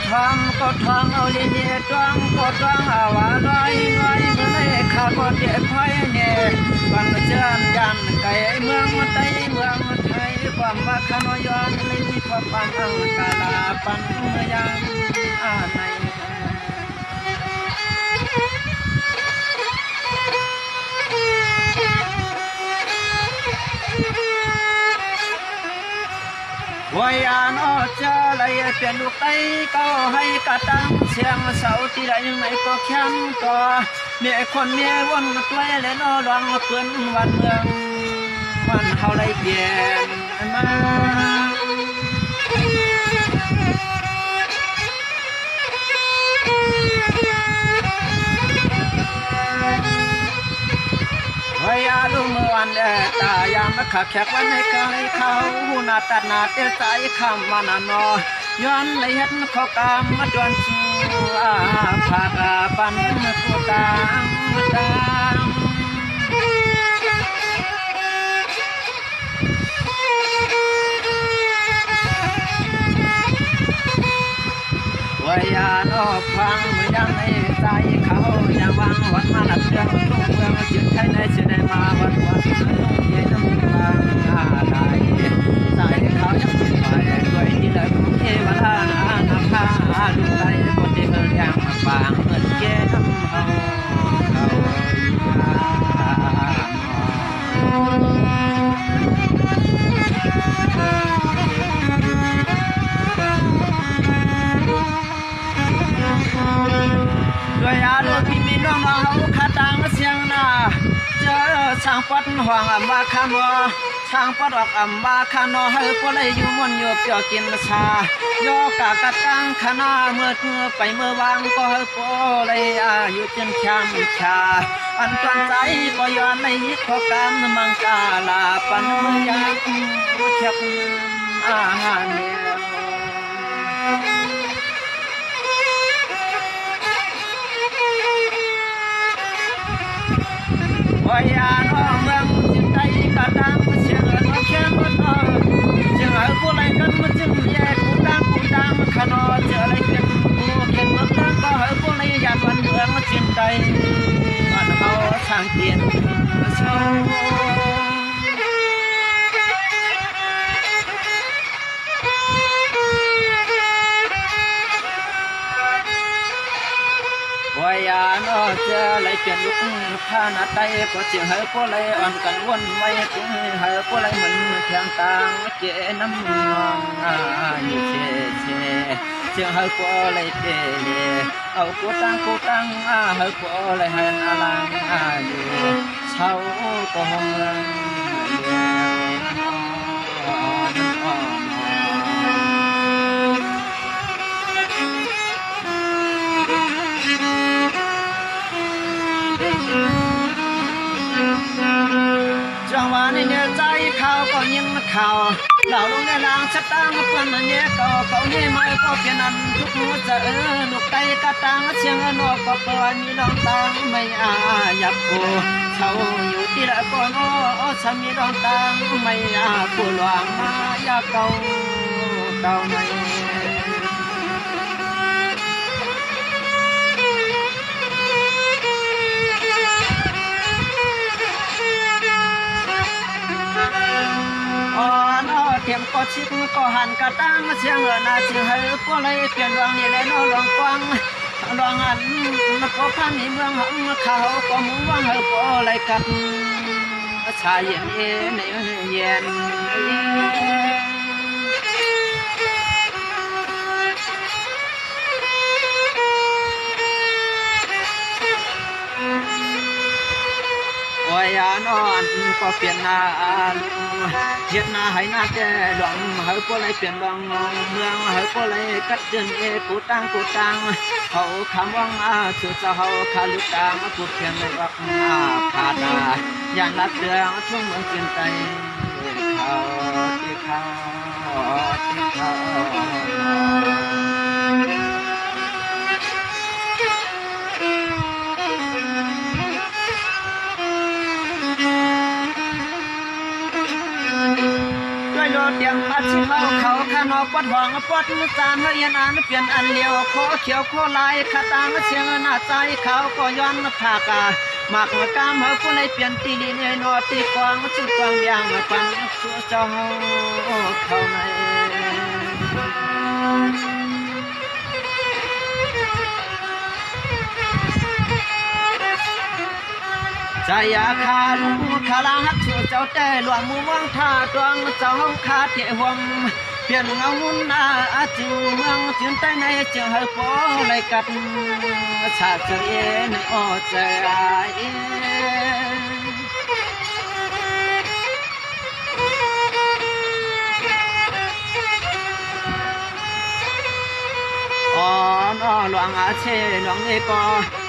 ทองเอาลีเนียตวงก็ตวงเอาว่าน้อยเมื่อไรข้าก็เจ็บไฟเนี่ยบังเจิมยันไก่เมืองไทยความว่าขนย้อนลิ้นพอปังอังกาลาปันเมืยังในวายานอเจอเลยเปลี่ยนลูกไตก็ให้กระตังเสียงเสาที่ไรไม่ก็แข็งก็เมียคนเมียวนตัวเลยนอลองเปื้อนวันเมืองวันเฮาเลยเปลี่ยนมาวายาลุงเมื่อวันตายามขักแขกวันให้ไกลเขาหูนาตัดนาเตใจคำมันนอย้อนเลยเห็นเขากำมาดวนชูผากปันกูตามวายานอฟังเมื่อยังในใจเขายังวางวัดมาหลับเรื่องทุ่งเมืองจุดไทยในเสด็จมาวัดทุ่งเย็นน้ำบางได้ใจเขายังติดไปด้วยที่เลยกรุงเทพฯนาภาดูใจคนที่เมืองยังบางเงินเกน้ำเขาด้วยอารมณ์ที่มีน้องเขาขาตังเสียงนาเจอช่างปัดห่วงอัมบาคานอช่างปัดออกอัมบาคานอให้พวกเลยอยู่มันอยู่เปียวกินชาโยกากะตังขนาเมื่อไปเมื่อวางก็ให้พวกเลยอยู่จนช้ำชาอันตันใจก็ย้อนในยิขการมังกาลาปันเมื่อยากเข็บเนี่ยวายานอเมืองจิตใจกระดังเสียงนกแค่หมดเสียงผู้ไรกันมันจึงแย่กูดังขนอเจออะไรเก็บกูเก็บมันตั้งก็ให้ผู้ไรอยากวันเมืองจิตใจมันเขาทางเตียนโชวายานอเจอเลยเปลี่ยนลุกข้าหน้าไตก็เจียงให้พวกไรอ่อนกันวนไว้ถึงให้พวกไรเหมือนเพียงต่างเจน้ำนองอยู่เจียงให้พวกไรเตะเอากูตั้งให้พวกไรให้อาลังอยู่เช้าก็ห้องจังหวะนี้เนี่ยใจเขาก็ยิ่งเขาเราลงในลางชัดตั้งเพื่อนเนี่ยเขาเนี่ยไม่ก็เปลี่ยนอันทุกหัวจะลูกไก่กระตังเชียงนอกก็เปิดมีน้องตังไม่หยับกูเขาอยู่ที่ละก่อนฉันมีน้องตังไม่กูหลวงมาอยากเก่าไม่เทียมก็ชิดก็หันกระตั้งเสียงนาเสียงให้พวกเลยเปลี่ยนดวงนี่เลยน้องหลวงกว้างดวงอันพวกข้ามีเมืองหังเขาก็มุ่งวังให้พวกเลยกันชายเย็นเย็นวายานอนก็เปลี่ยนนาเฮ็ดนาให้นาแก่ดวงให้พวกไรเปลี่ยนดวงเมืองให้พวกไรกัดเดินกูตั้งเขาคำว่างสุดจะเขาขาลุกตางกูเพียงในวักผาดาย่างรักเดืองทุ่งเมืองกินใจเขา ย โดดเดียงมาชิเขาขานอปดหวังปดมุจานเฮียนอันเปลี่ยนอันเลียวโคเขียวโคลายขาตางเชียงหน้าใจเขาก็ย้อนผากาหมากกามผู้เลยเปลี่ยนตีลีเนนอตีกวางสุดกวางยางปันชัวเจ้าเขาในใจยาคาลุงคาลาฮักชัวเจ้าแต่หลวงมือวังท่าตวงเจ้าคาเทหวมเปลี่ยนเงามุนนาจึงเมืองจึงใต้ในจึงให้ปอเลยกัดชาติเจริญอ้อใจอ๋อนอหลวงอาเชหลวงเอก็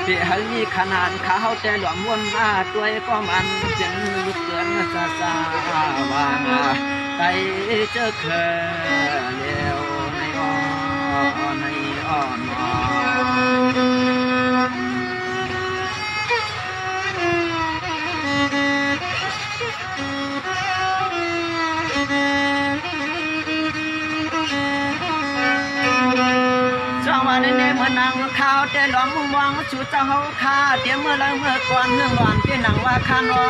เปียให้มีขนาดข้าวแต่หลวงวนมาตัวก็มันเป็นลูกเกินซาซาวาไปเจอเคยเลี้ยวในอ้อนในเนเมื่อนางข้าวแต่หลอมมุมมองชูเจ้าเฮาคาเดี๋ยวเมื่อละเมื่อก่อนเรื่องหลอนที่หนังว่าคานอ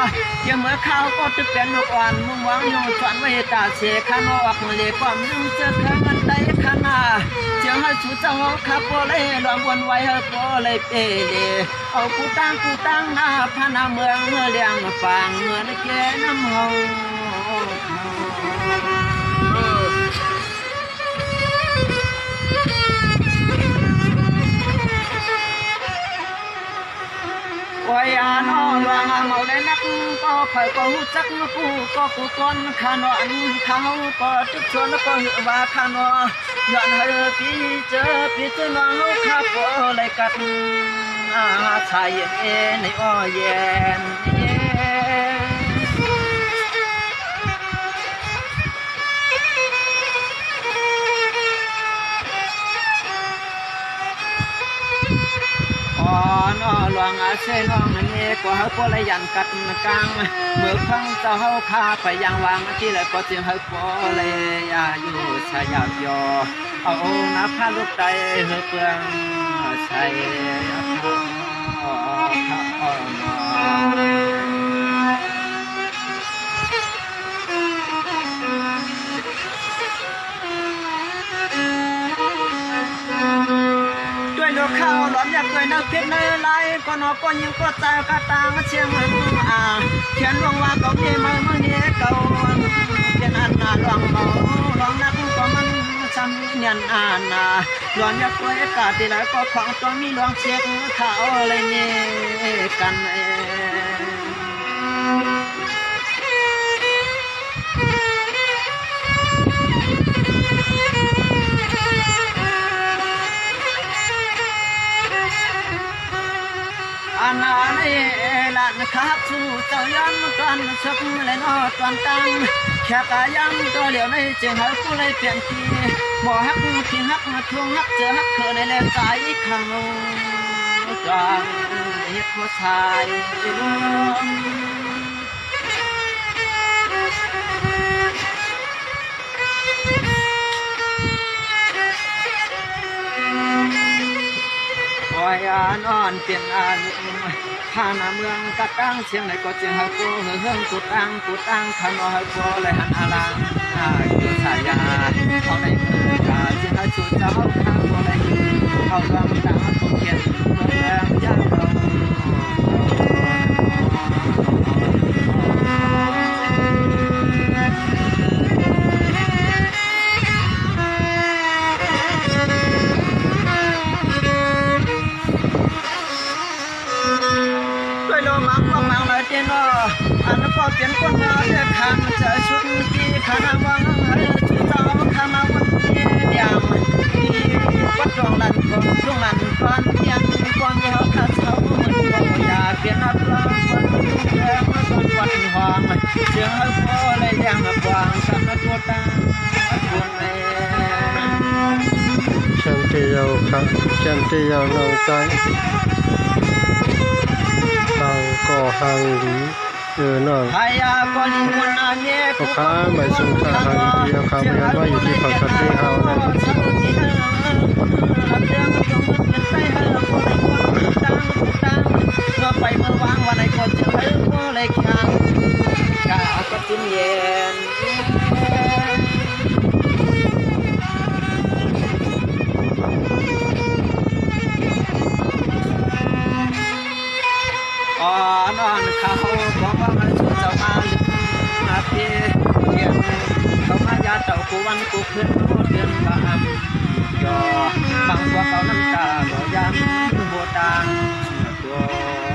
เดี๋ยวเมื่อข้าวก็จะเป็นลูกอ่อนมุมมองยงสวนไว้ตาเสคานอออกเลยความนึงเจอเธอมันได้ขนาเจ้าให้ชูเจ้าเฮาคาโปเลยหลอมวนไว้เฮาโปเลยเปเลเอากูตั้งหน้าพนาเมืองเมื่อเลี้ยงฟางเมื่อแก่น้ำเฮาวายานอหลวงเมาเลยนักก็คอยก็หูจักกูก็กูก้อนขานออันเขาก็ตึกชวนก็หือว่าขานอย้อนเฮอพี่เจอน้องข้าก็เลยกัดชายเย็นในอ้อเย็นนอหลวงอาเซน้องนั่นเองก็เฮาก็เลยยันกัดกลางเมื่อพังเจ้าเฮาคาไปยังวางที่เลยก็จึงเฮาก็เลยอยู่ชายาวยอเอานับพาลูกใจเฮาเปลืองใช้ข้าวหลอนอยากด้วยนักเพชรในไรก็นอก็ยิงก็ใจกระตางเชียงมันเขียนลงว่าก็มีมาเมื่อนี้เก่าเป็นอันนาหลวงเมาหลวงนักก็มันซ้ำยันอันนาหลวงอยากด้วยกาตีไรก็ของตัวมีหลวงเช็คข้าวอะไรนี่กันอันนั้นหลานครับสู่เจ้าย้อนตอนชักเลยนอตอนตั้งแค่กายังตัวเหลียวในจึงหาผู้เลยเปลี่ยนทีหมอฮักที่ฮักมาทวงฮักเจอฮักเธอในแลใจข้างจางเฮ็ดหัวชายวายานอนเปลี่ยนอาลุข้านาเมืองกะตั้งเชียงไหนก็จึงหาโกเฮืองกุตั้งขานอหาโกเลยหันอาลังอยู่ชายาเอาในมือกาจึงหาชุดเจ้าข้างโกเลยเอาดวงตาตุกเขียนเมืองแรงยากเราอันก็เปลี่ยนคนมาเด็กขันจะชุดที่ขนาวังให้ชุดเจ้าขนาวันนี้เดียมที่วัดดวงลันของดวงลันฟันเตียงความเยอะข้าเช้าเหมือนก็อยากเปลี่ยนนับล้างวันแรงมาตอนวันหอมเสียงให้พ่อเลยเลี้ยงมากวางกับนักตัวตาตัวแม่ฉันที่ยาวครับฉันที่ยาวนองใจเราก็ห่างหลี น้อง พายาก็ลิมุนอาเนก พ่อค้าหมายสุนทรภาคีเอาคำยันว่าอยู่ที่ผักกะทิเฮานะไปเมื่อวางวันไหนก็จะเลิกว่าเลยขังกาก็จิ้มเย็นอ๋อนอนเขาบอกว่ามันช่วยเจ้ามามาเพียเพียงเขามายาเต่ากูวันกูขึ้นโคเดือนบามยอบางตัวเขาน้ำตาหล่อยันโบตังตัว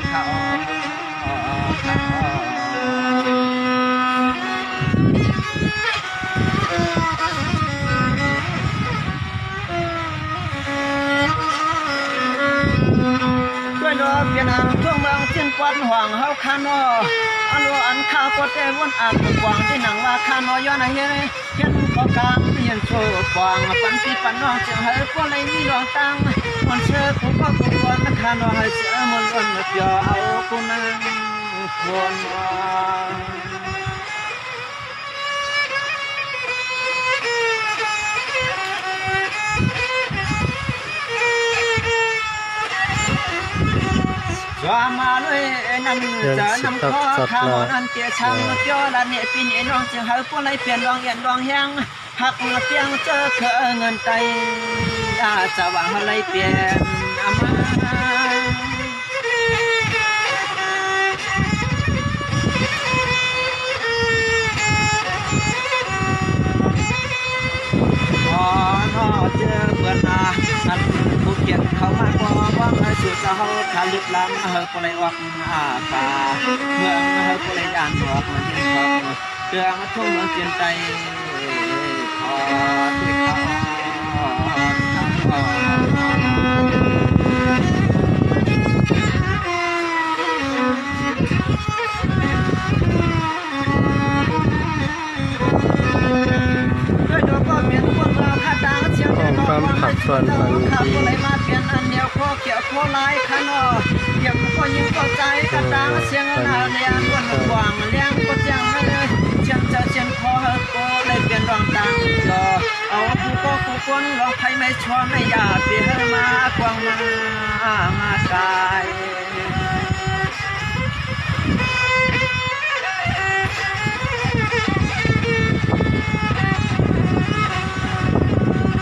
เขาด้วยดอกเพียงช่วงเมืองเชียนควันห่วงเฮาคานออันว่าอันข้าวก็แต่วนอ่างกวางที่หนังว่าคานอย้อนเฮ้ยเห็นขอกลางเพียนโชว์กวางปันพี่ปันน้องเจียงเฮ้ยก็เลยมีดอกตังมันเชื่อกูก็กูวนคานอให้เสือมันวนเปียเอากูนั่งวนว่ามาเลยนั่นจะนำข้อข้าวนั่นเกี่ยช่างเกี่ยวละเนี่ยปีนี้น้องจะหาผู้ไรเปลี่ยนรองเย็นรองแห้งหักเปียงเจอเคอเงินไตจะวางอะไรเปลี่ยนอามาอ๋อนอเจอเบื่อหน้านั่นผู้เกียรติเขามาก็ว่างสุดเขาขาลึกล้ำเฮอผู้ไรออกอาปาเมืองเฮอผู้ไรยานออกมันยังชอบเรื่องทุ่งเมืองเจียนใจขอที่เขาด้วยดอกก็เปลี่ยนคนเราคาตาเชียวจะนอนขับส่วนขับผู้ไรมาเปลี่ยนอันเดียวข้อเกี่ยวข้อลายขนอเกี่ยวก็ยิ่งเข้าใจคาตาเชียงนาเลี้ยงคนกว้างเลี้ยงก็จังไม่เลยเชียงจะเชียงคอก็เลยเปลี่ยนรองตังจอเอาผู้ก็ผู้คนลองไพ่ไม่ชอบไม่อยากเปลี่ยนมากว้างมากาย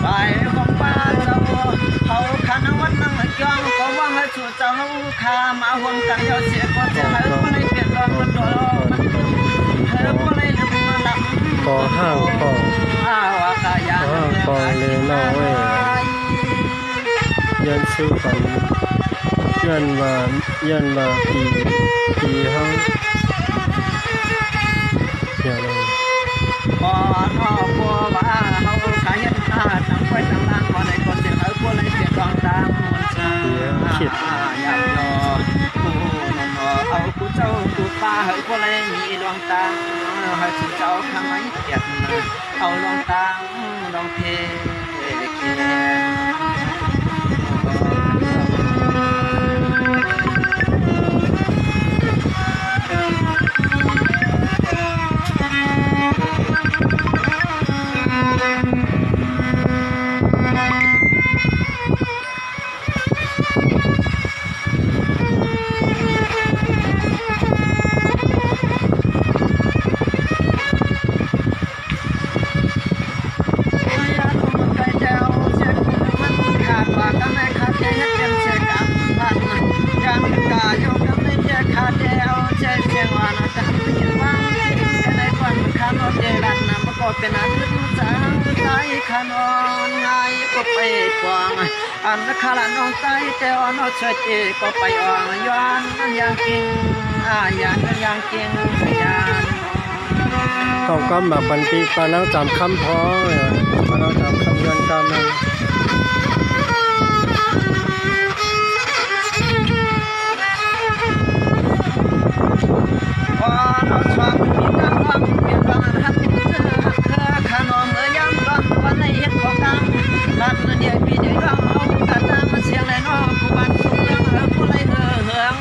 ไปของป้าเจ้าเขาขันวัดนั่งจ้องก็ว่างให้สู่เจ้าขามาวนกันยอดเสียก็จะให้ก็เลยเปลี่ยนรองมันโดนมันเธอก็เลยลืมมาหลับก็ห้างก็ว่ากายาก็เลยน้องเว้ยยันสู้กันยันมาปีเฮาอย่างไรพอนอพัวว่าเขาขายยันตาตั้งไว้ตั้งล่างพอในคนเสียเขาก็เลยเปลี่ยนรองตามมันชาอยากรอผู้นอนเอาผู้เจ้าผู้ป้าเขาก็เลยมีดวงตาให้ผู้เจ้าทำไมเกียดเอาดวงตาดวงเพเขียเป็นอันจางใจขนอนไงก็ไปกวางอันขาละน้องใจแต่อ่อนช่วยเจก็ไปอ่อนย้อนยังกินยังกินยังต้องก็มาปันปีปานังจำคำพ้องปานังจำคำยันกำนังพอเราชอบมีการวางเปลี่ยนรองหักขนมย้ำร้องวันในเห็ดของกลางบ้านเดียวปีเดียวร้องเอากระตามมาเสียงเลยน้องผู้บ้านสุขยังผู้ไรเหือง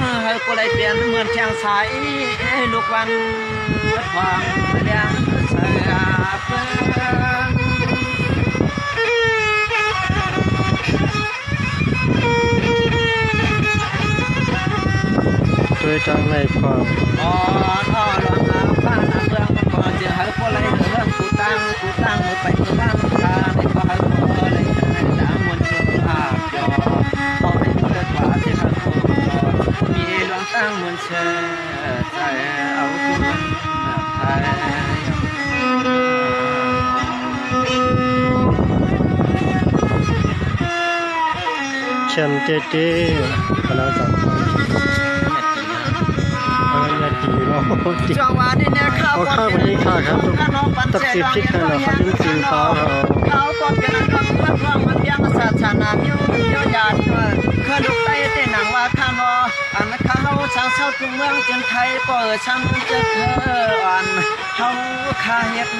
ผู้ไรเปลี่ยนเหมือนแข่งสายล กวันความเลี้ยงเสือเพื่อ ด้วยจังในความ อ๋อหลวงอาฟ้าเมืองมันก็จะให้พวกไรเรื่องกูตั้งมือไปมือตั้งตาในก็ให้พวกไรจางมันอยู่อาบยอเอาในมือกว่าที่เขาพูดมีหลวงตั้งมันเชื่อใจเอาคุณไทย เชื่อมเต้ๆพลังสังคมอะไรดีเนาะ จังหวะนี้เนี่ยข้าว ข้าววันนี้ข้าครับตักสิบชิดกันเหรอเขาดิ้นกินข้าวเขา ข้าวก็เป็นอันก็เรื่องมันยังศาสนาโยยาที่ว่าเคยลูกไต้เต้นหนังว่าข้านออันข้าวชาวเช่าทุกเมืองจนไทยก็ช้ำจะเธออ่อนเขาข้าเฮ็ด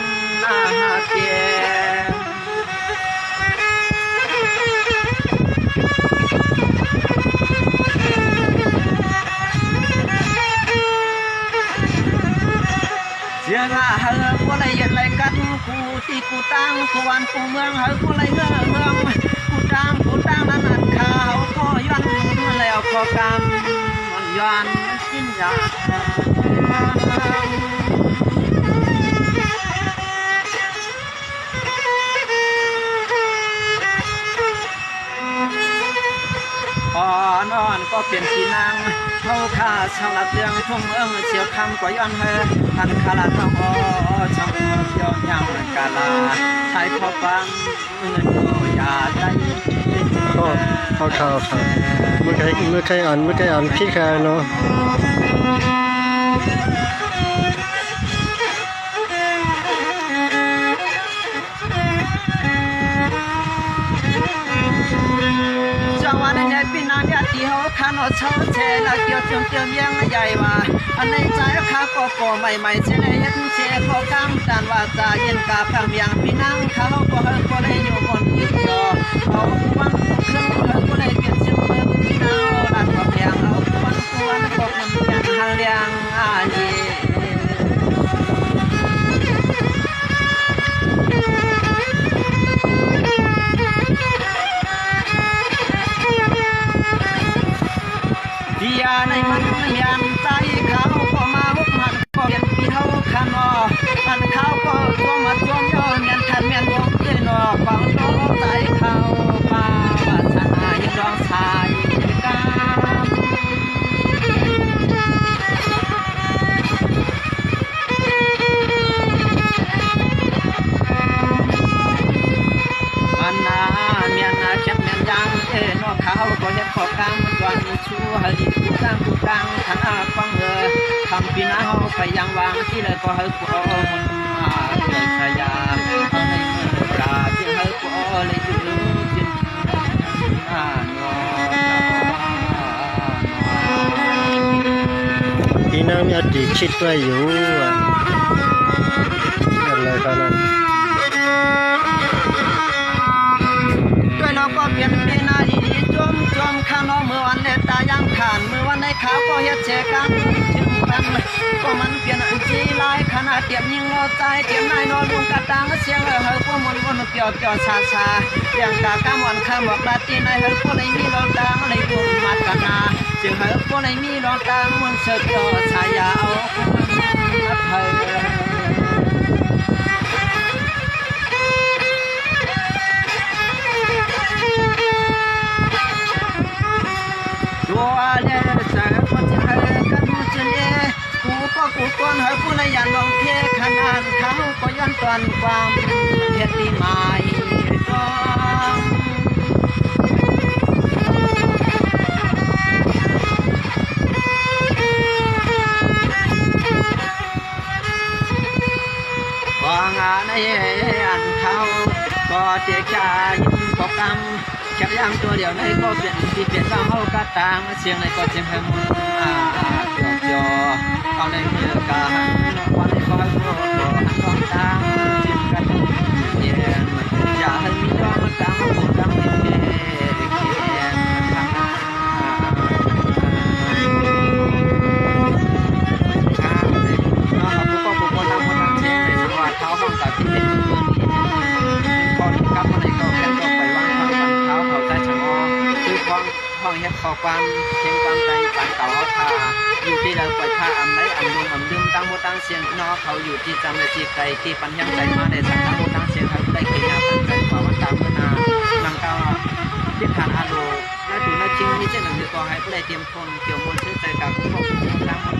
หน้าหาเกเสียงาเฮอผู้ไรยันไรกันกูที่กูตั้งกูวันกูเมืองเฮอผู้ไรเงืองกูตั้งนั้นข้าวก็ย้อนแล้วก็กำย้อนกินยานอนก็เปลี่ยนที่นางเขาข้าชาวละเตืองทุ่งเอิงเชียวคำก็ย้อนเฮทันคาลาทองช่างเที่ยวยังกาลาใช้พอฟังเงินโอยาใจก็ข้าวครับเมื่อใครอ่านพี่แค่เนาะจังหวะนี้เนี่ยพี่นางเนี่ยที่เขาข้าน้อเช่าเชละเกี่ยวจนเกี่ยวยังใหญ่ว่าอันในใจข้าก็ใหม่เชเลยเฮ็ดเชพอกำกันว่าจะเย็นกาพามยังพี่นางเขาก็เฮก็ได้อยู่บนที่จอเขาวังเครื่องเขาก็ได้เปลี่ยนชื่อพี่นางรักก็เพียงเอาวันก็มันยังหาเลี้ยงอาเยในมันยันใจเขาก็มาหุบมันก็เปลี่ยนปีเขาขันออันเขาก็ตัวมาจมย้อนยันทันเมียนวงเจนอฟังน้องใจเขาป่าวาสนายังร้องชายกันนาเมียนาแคบเมียนยังนอเขาก็เฮ็ดขอกลางมันวันชูหลีกูตั้งขันอาฟังคำปีนาเฮาไปยังวางที่เลยก็เฮากูมันเกิดชายาเอาในมือกาที่เฮากูเลยจุดจินพี่น้ำมีอดีตชิดไว้อยู่อะไรกันนั้นด้วยเราก็เปลี่ยนปีนาดีจมข้างนอกเมื่อวันเนตายังขานเมื่อวันในขาวก็เฮ็ดเชกันจึงกันก็มันเปลี่ยนอันจีลายขนาดเตรียมยิงรอใจเตรียมนายนอนลุงกระตังเสียงเฮาพวกมันเปียวชาเรียงกากำวันข้ามบอกลาตีนายเฮาพวกไรมีรอตังอะไรพวกมัดกันนาจึงเฮาพวกไรมีรอตังมันเสดชายาเอานับเฮาตัวเล่สายคนจะให้กันจนกูก็กูก้นให้ผู้ในยันลองเทขนาดเขาก็ย้อนตอนความเฮ็ดดีหมายก็ว่างานในอันเขาก็เจ๊กายิ้มก็กำแค่ยังตัวเดียวในก็เปลี่ยนที่เปลี่ยนเราเฮากะตามเสียงในก็เสียงให้มุนเปียวเอาในมือกาหันวันในก็โกรธหันร้องตามจิ้มกันเย็นอย่าให้มีร้องตามโกรธตามเย็นข้าใน ห้องเฮ็ดขอความเข็มความใจปานเก่าเขาพาอยู่ที่เราปล่อยผ้าอำไรอำดุมอำดึมตั้งโมตั้งเสียงนอเขาอยู่ที่จำเลยที่ไกลที่ปันยังใจมาได้สั่งตั้งโมตั้งเสียงเขาได้เขียนยาปันใจกว่าวันตามเมื่อนานางเก่าที่ผ่านอาโลและดูน่าชิงนี่เจ้าหนึ่งคือก่อให้ผู้ใดเตรียมทนเกี่ยวมนชื่อใจกับพวกทั้งหมด